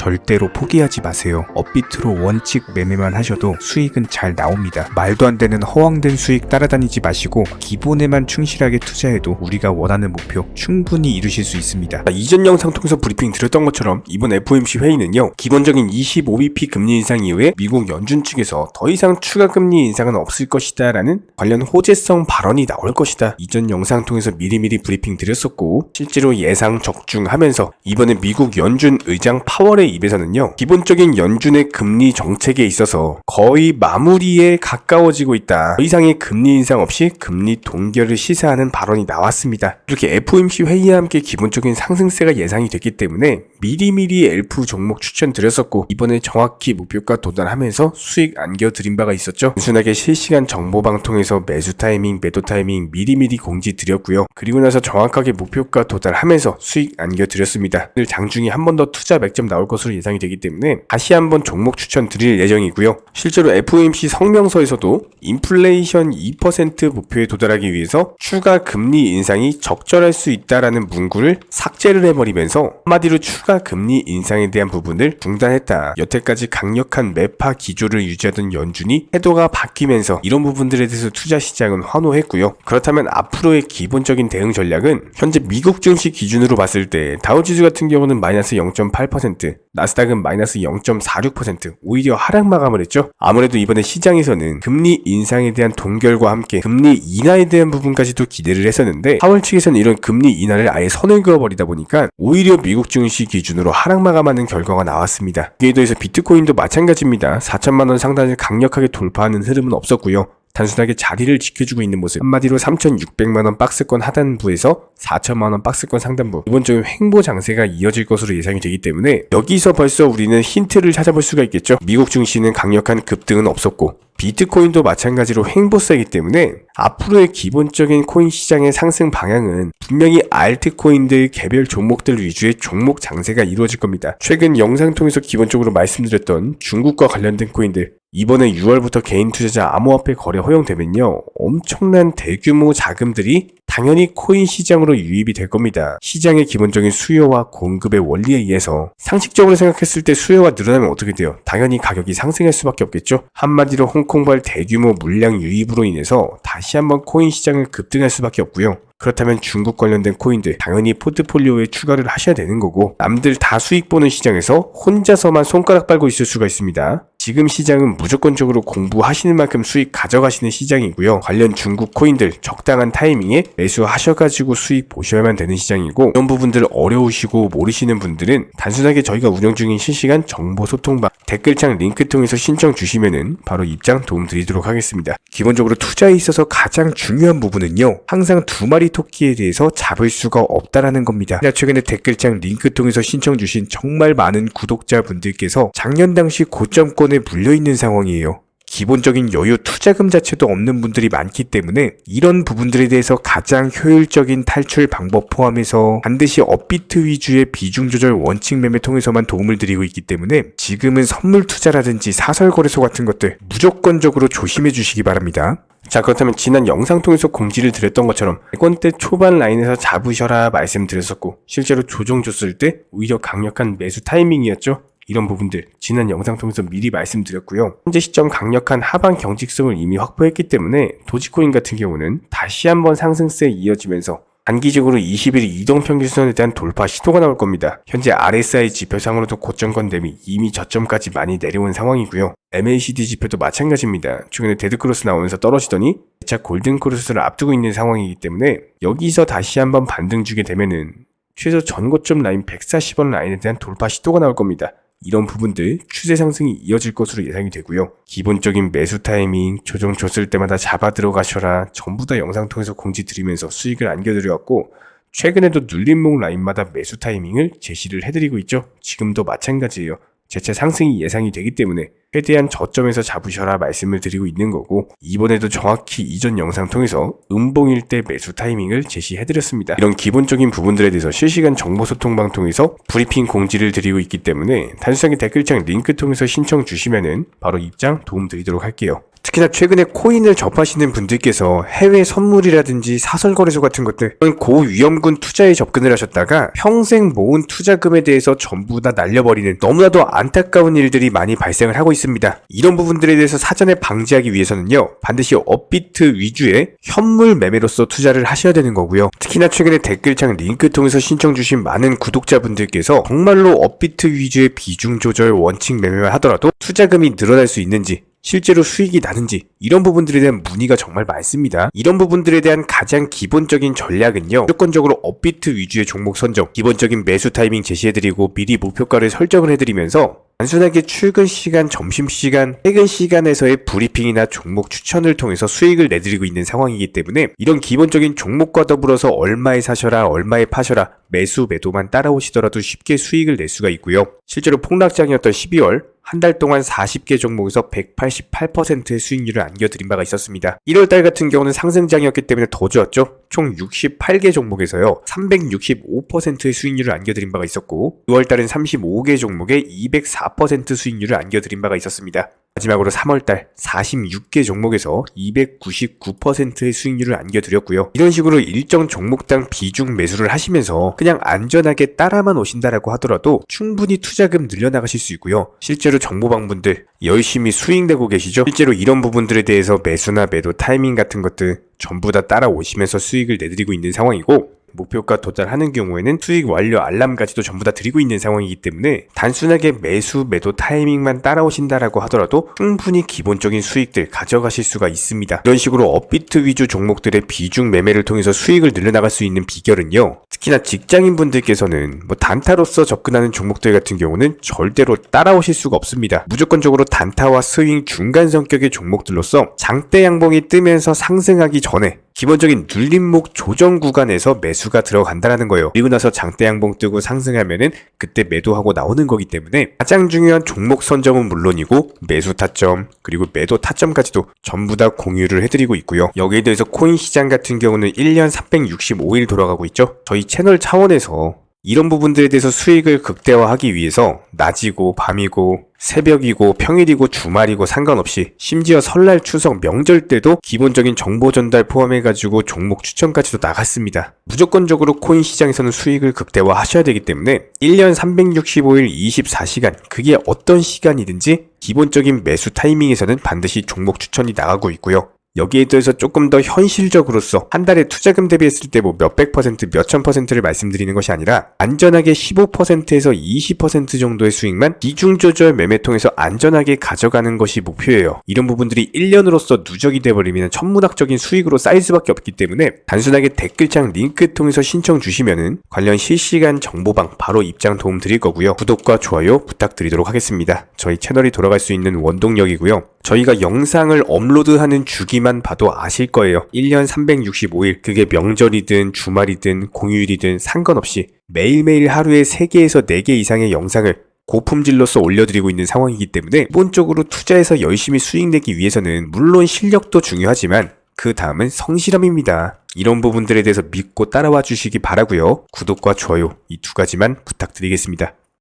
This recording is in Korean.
절대로 포기하지 마세요. 업비트로 원칙 매매만 하셔도 수익은 잘 나옵니다. 말도 안 되는 허황된 수익 따라다니지 마시고 기본에만 충실하게 투자해도 우리가 원하는 목표 충분히 이루실 수 있습니다. 이전 영상 통해서 브리핑 드렸던 것처럼 이번 FOMC 회의는요, 기본적인 25bp 금리 인상 이후에 미국 연준 측에서 더 이상 추가 금리 인상은 없을 것이다 라는 관련 호재성 발언이 나올 것이다. 이전 영상 통해서 미리미리 브리핑 드렸었고, 실제로 예상 적중하면서 이번에 미국 연준 의장 파월의 입에서는요, 기본적인 연준의 금리 정책에 있어서 거의 마무리에 가까워지고 있다. 더 이상의 금리 인상 없이 금리 동결을 시사하는 발언이 나왔습니다. 이렇게 FOMC 회의와 함께 기본적인 상승세가 예상이 됐기 때문에 미리미리 엘프 종목 추천드렸었고, 이번에 정확히 목표가 도달하면서 수익 안겨드린 바가 있었죠. 단순하게 실시간 정보방 통해서 매수 타이밍, 매도 타이밍 미리미리 공지 드렸고요. 그리고 나서 정확하게 목표가 도달하면서 수익 안겨드렸습니다. 오늘 장중에 한 번 더 투자 맥점 나올 것으로 예상이 되기 때문에 다시 한번 종목 추천 드릴 예정이고요. 실제로 FOMC 성명서에서도 인플레이션 2% 목표에 도달하기 위해서 추가 금리 인상이 적절할 수 있다라는 문구를 삭제를 해버리면서 한마디로 추가 금리 인상에 대한 부분을 중단했다. 여태까지 강력한 매파 기조를 유지하던 연준이 태도가 바뀌면서 이런 부분들에 대해서 투자 시장은 환호했고요. 그렇다면 앞으로의 기본적인 대응 전략은 현재 미국 증시 기준으로 봤을 때 다우지수 같은 경우는 마이너스 0.8%, 나스닥은 마이너스 0.46%, 오히려 하락 마감을 했죠. 아무래도 이번에 시장에서는 금리 인상에 대한 동결과 함께 금리 인하에 대한 부분까지도 기대를 했었는데, 파월 측에서는 이런 금리 인하를 아예 선을 그어버리다 보니까 오히려 미국 증시 기준으로 하락 마감하는 결과가 나왔습니다. 이에 더해서 비트코인도 마찬가지입니다. 4천만원 상단을 강력하게 돌파하는 흐름은 없었고요. 단순하게 자리를 지켜주고 있는 모습. 한마디로 3,600만원 박스권 하단부에서 4천만원 박스권 상단부, 기본적인 횡보 장세가 이어질 것으로 예상이 되기 때문에 여기서 벌써 우리는 힌트를 찾아볼 수가 있겠죠. 미국 증시는 강력한 급등은 없었고 비트코인도 마찬가지로 횡보세이기 때문에 앞으로의 기본적인 코인 시장의 상승 방향은 분명히 알트코인들 개별 종목들 위주의 종목 장세가 이루어질 겁니다. 최근 영상 통해서 기본적으로 말씀드렸던 중국과 관련된 코인들, 이번에 6월부터 개인 투자자 암호화폐 거래 허용되면요, 엄청난 대규모 자금들이 당연히 코인 시장으로 유입이 될 겁니다. 시장의 기본적인 수요와 공급의 원리에 의해서 상식적으로 생각했을 때 수요가 늘어나면 어떻게 돼요? 당연히 가격이 상승할 수밖에 없겠죠. 한마디로 홍콩발 대규모 물량 유입으로 인해서 다시 한번 코인 시장을 급등할 수밖에 없고요. 그렇다면 중국 관련된 코인들 당연히 포트폴리오에 추가를 하셔야 되는 거고, 남들 다 수익 보는 시장에서 혼자서만 손가락 빨고 있을 수가 있습니다. 지금 시장은 무조건적으로 공부하시는 만큼 수익 가져가시는 시장이고요. 관련 중국 코인들 적당한 타이밍에 매수하셔가지고 수익 보셔야만 되는 시장이고, 이런 부분들 어려우시고 모르시는 분들은 단순하게 저희가 운영 중인 실시간 정보 소통방 댓글창 링크 통해서 신청 주시면은 바로 입장 도움 드리도록 하겠습니다. 기본적으로 투자에 있어서 가장 중요한 부분은요, 항상 두 마리 토끼에 대해서 잡을 수가 없다라는 겁니다. 최근에 댓글창 링크 통해서 신청 주신 정말 많은 구독자분들께서 작년 당시 고점권에 물려있는 상황이에요. 기본적인 여유 투자금 자체도 없는 분들이 많기 때문에 이런 부분들에 대해서 가장 효율적인 탈출 방법 포함해서 반드시 업비트 위주의 비중 조절 원칙 매매 통해서만 도움을 드리고 있기 때문에 지금은 선물 투자라든지 사설 거래소 같은 것들 무조건적으로 조심해 주시기 바랍니다. 자, 그렇다면 지난 영상 통해서 공지를 드렸던 것처럼 100원대 초반 라인에서 잡으셔라 말씀드렸었고, 실제로 조정 줬을 때 오히려 강력한 매수 타이밍이었죠. 이런 부분들 지난 영상 통해서 미리 말씀드렸고요. 현재 시점 강력한 하방 경직성을 이미 확보했기 때문에 도지코인 같은 경우는 다시 한번 상승세에 이어지면서 단기적으로 20일 이동평균선에 대한 돌파 시도가 나올 겁니다. 현재 RSI 지표상으로도 고점권 대비 이미 저점까지 많이 내려온 상황이고요. MACD 지표도 마찬가지입니다. 최근에 데드크로스 나오면서 떨어지더니 재차 골든크로스를 앞두고 있는 상황이기 때문에 여기서 다시 한번 반등 주게 되면은 최소 전고점 라인 140원 라인에 대한 돌파 시도가 나올 겁니다. 이런 부분들 추세 상승이 이어질 것으로 예상이 되고요. 기본적인 매수 타이밍, 조정 줬을 때마다 잡아 들어가셔라 전부 다 영상 통해서 공지 드리면서 수익을 안겨드려왔고, 최근에도 눌림목 라인마다 매수 타이밍을 제시를 해드리고 있죠. 지금도 마찬가지예요. 재차 상승이 예상이 되기 때문에 최대한 저점에서 잡으셔라 말씀을 드리고 있는 거고, 이번에도 정확히 이전 영상 통해서 음봉일 때 매수 타이밍을 제시해드렸습니다. 이런 기본적인 부분들에 대해서 실시간 정보 소통방 통해서 브리핑 공지를 드리고 있기 때문에 단순하게 댓글창 링크 통해서 신청 주시면은 바로 입장 도움 드리도록 할게요. 특히나 최근에 코인을 접하시는 분들께서 해외 선물이라든지 사설거래소 같은 것들, 이런 고위험군 투자에 접근을 하셨다가 평생 모은 투자금에 대해서 전부 다 날려버리는 너무나도 안타까운 일들이 많이 발생을 하고 있습니다. 이런 부분들에 대해서 사전에 방지하기 위해서는요, 반드시 업비트 위주의 현물 매매로서 투자를 하셔야 되는 거고요. 특히나 최근에 댓글창 링크 통해서 신청 주신 많은 구독자분들께서 정말로 업비트 위주의 비중 조절 원칙 매매만 하더라도 투자금이 늘어날 수 있는지, 실제로 수익이 나는지, 이런 부분들에 대한 문의가 정말 많습니다. 이런 부분들에 대한 가장 기본적인 전략은요, 무조건적으로 업비트 위주의 종목 선정, 기본적인 매수 타이밍 제시해드리고 미리 목표가를 설정을 해드리면서 단순하게 출근 시간, 점심 시간, 퇴근 시간에서의 브리핑이나 종목 추천을 통해서 수익을 내드리고 있는 상황이기 때문에 이런 기본적인 종목과 더불어서 얼마에 사셔라, 얼마에 파셔라, 매수, 매도만 따라오시더라도 쉽게 수익을 낼 수가 있고요. 실제로 폭락장이었던 12월 한 달 동안 40개 종목에서 188%의 수익률을 안겨드린 바가 있었습니다. 1월달 같은 경우는 상승장이었기 때문에 더 좋았죠. 총 68개 종목에서요 365%의 수익률을 안겨드린 바가 있었고, 6월달은 35개 종목에 204% 수익률을 안겨드린 바가 있었습니다. 마지막으로 3월달 46개 종목에서 299%의 수익률을 안겨드렸고요. 이런 식으로 일정 종목당 비중 매수를 하시면서 그냥 안전하게 따라만 오신다라고 하더라도 충분히 투자금 늘려나가실 수 있고요. 실제로 정보방분들 열심히 수익 내고 계시죠? 실제로 이런 부분들에 대해서 매수나 매도 타이밍 같은 것들 전부 다 따라오시면서 수익을 내드리고 있는 상황이고, 목표가 도달하는 경우에는 수익 완료 알람까지도 전부 다 드리고 있는 상황이기 때문에 단순하게 매수, 매도 타이밍만 따라오신다라고 하더라도 충분히 기본적인 수익들 가져가실 수가 있습니다. 이런 식으로 업비트 위주 종목들의 비중 매매를 통해서 수익을 늘려나갈 수 있는 비결은요, 특히나 직장인분들께서는 단타로서 접근하는 종목들 같은 경우는 절대로 따라오실 수가 없습니다. 무조건적으로 단타와 스윙 중간 성격의 종목들로서 장대 양봉이 뜨면서 상승하기 전에 기본적인 눌림목 조정 구간에서 매수가 들어간다라는 거예요. 그리고 나서 장대 양봉 뜨고 상승하면은 그때 매도하고 나오는 거기 때문에 가장 중요한 종목 선정은 물론이고 매수 타점 그리고 매도 타점까지도 전부 다 공유를 해드리고 있고요. 여기에 대해서 코인 시장 같은 경우는 1년 365일 돌아가고 있죠. 저희 채널 차원에서 이런 부분들에 대해서 수익을 극대화하기 위해서 낮이고 밤이고 새벽이고 평일이고 주말이고 상관없이 심지어 설날, 추석, 명절 때도 기본적인 정보 전달 포함해가지고 종목 추천까지도 나갔습니다. 무조건적으로 코인 시장에서는 수익을 극대화 하셔야 되기 때문에 1년 365일 24시간 그게 어떤 시간이든지 기본적인 매수 타이밍에서는 반드시 종목 추천이 나가고 있고요. 여기에 대해서 조금 더 현실적으로서 한 달에 투자금 대비했을 때 몇백 퍼센트, 몇천 퍼센트를 말씀드리는 것이 아니라 안전하게 15%에서 20% 정도의 수익만 비중 조절 매매 통해서 안전하게 가져가는 것이 목표예요. 이런 부분들이 1년으로서 누적이 돼버리면 천문학적인 수익으로 쌓일 수밖에 없기 때문에 단순하게 댓글창 링크 통해서 신청 주시면은 관련 실시간 정보방 바로 입장 도움 드릴 거고요. 구독과 좋아요 부탁드리도록 하겠습니다. 저희 채널이 돌아갈 수 있는 원동력이고요. 저희가 영상을 업로드하는 주기만 봐도 아실 거예요. 1년 365일 그게 명절이든 주말이든 공휴일이든 상관없이 매일매일 하루에 3개에서 4개 이상의 영상을 고품질로서 올려드리고 있는 상황이기 때문에 기본적으로 투자해서 열심히 수익 내기 위해서는 물론 실력도 중요하지만 그 다음은 성실함입니다. 이런 부분들에 대해서 믿고 따라와 주시기 바라고요. 구독과 좋아요 이 2가지만 부탁드리겠습니다.